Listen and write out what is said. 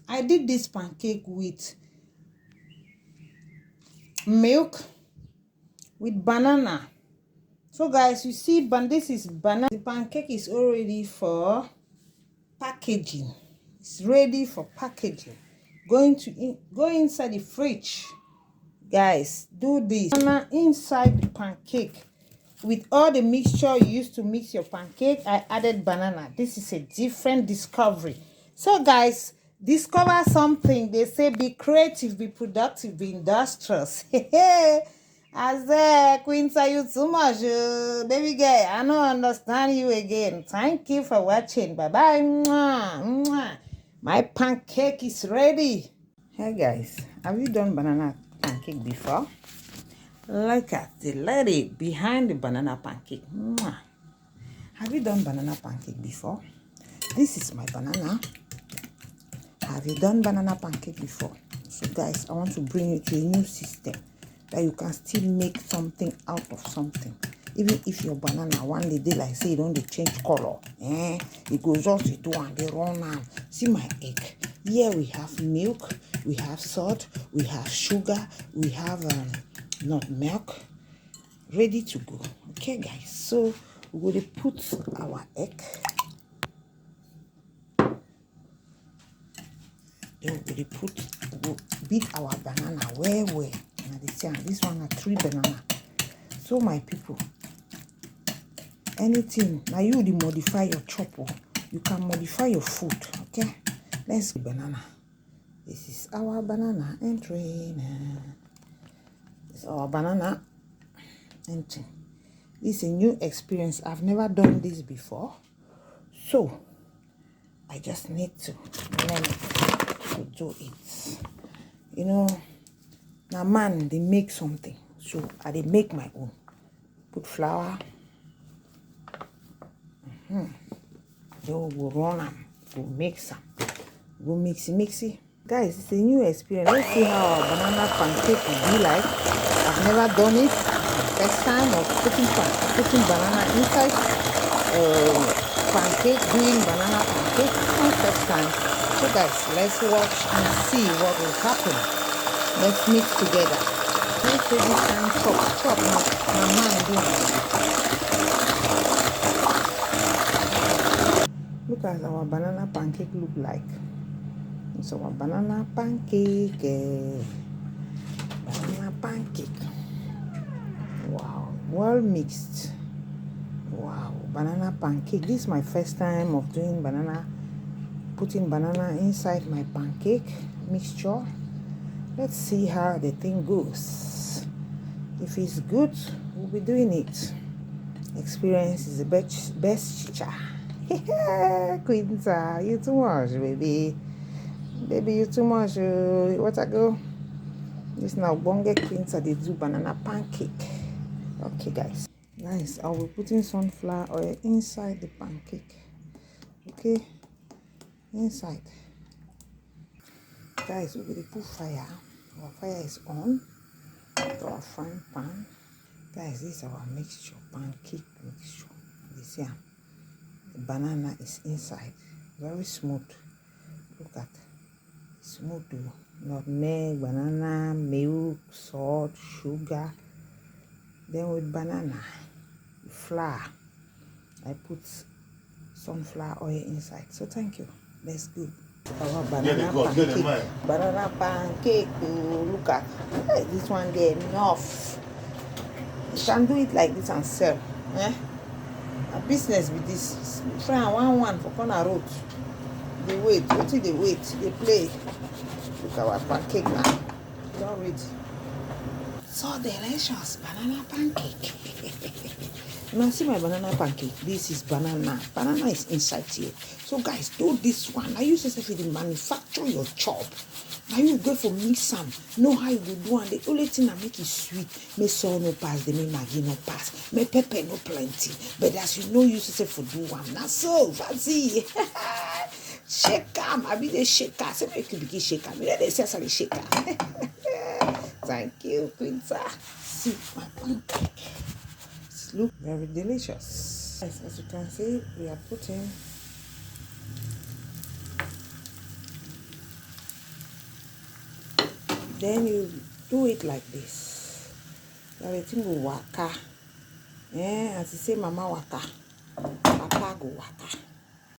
I did this pancake with milk, with banana. So guys, you see, this is banana. The pancake is already for packaging. It's ready for packaging. Go inside the fridge. Guys, do this. Banana inside the pancake. With all the mixture you used to mix your pancake, I added banana. This is a different discovery. So guys, discover something. They say be creative, be productive, be industrious. I said, Quinta, you too much. Baby girl, I don't understand you again. Thank you for watching. Bye-bye. Mwah, mwah. My pancake is ready. Hey guys, have you done banana pancake before? Look at the lady behind the banana pancake. Mwah. Have you done banana pancake before? This is my banana. Have you done banana pancake before? So guys, I want to bring you to a new system that you can still make something out of something. Even if your banana one day like say you don't change color, it goes just to do and they run out. See my egg. Here we have milk, we have salt, we have sugar, we have not milk, ready to go. Okay guys, so we're going to put our egg. Then we're going to beat our banana well. Now this one are 3 banana. So my people, anything now you will modify your chopper. You can modify your food. Okay, let's go. Banana. This is our banana entering. This is our banana entering. This is a new experience. I've never done this before, so I just need to learn to do it. You know, now man they make something, so I they make my own. Put flour. Then we'll run them, we'll mix them, we'll mixy. Guys, it's a new experience. Let's see how our banana pancake will be like. I've never done it. First time of putting banana inside pancake, doing banana pancake. My first time. So guys, let's watch and see what will happen. Let's mix together. Let's do this time chop my man doing. Look at our banana pancake look like. It's our banana pancake. Banana pancake. Wow, well mixed. Wow, banana pancake. This is my first time of doing putting banana inside my pancake mixture. Let's see how the thing goes. If it's good, we'll be doing it. Experience is the best teacher. Quinta, you too much, baby. Baby, you too much. What I go? This now bonge Quinta, they do banana pancake. Okay, guys. Guys, I'll be putting sunflower oil inside the pancake. Okay, inside. Guys, we're going to put fire. Our fire is on. To our frying pan. Guys, this is our mixture, pancake mixture. This here. The banana is inside, very smooth. Look at smooth, nutmeg, banana, milk, salt, sugar. Then with banana, flour, I put sunflower oil inside. So thank you. Let's go. Our banana pancake. Banana pancake. Look at this one there. Enough. You can do it like this and sell. A business with this. Try one for corner road. They wait. Until they wait. They play. Look at our pancake now. Don't read. So delicious banana pancake. Now see my banana pancake. This is banana. Banana is inside here. So guys, do this one. Now you say if you manufacture your chop. Now you go for mix some. Know how you will do, and the only thing that make it sweet. May salt no pass, the may maggi no pass, may pepper no plenty. But as you know, you say for do one. Now so fancy. Shake them. I be the shaker. Say make you begin shaker. Me they say sorry shaker. Thank you, Quinta. See my pancake. Look very delicious. As you can see, we are putting Then you do it like this. Everything go waka. As you say mama waka, papa go waka.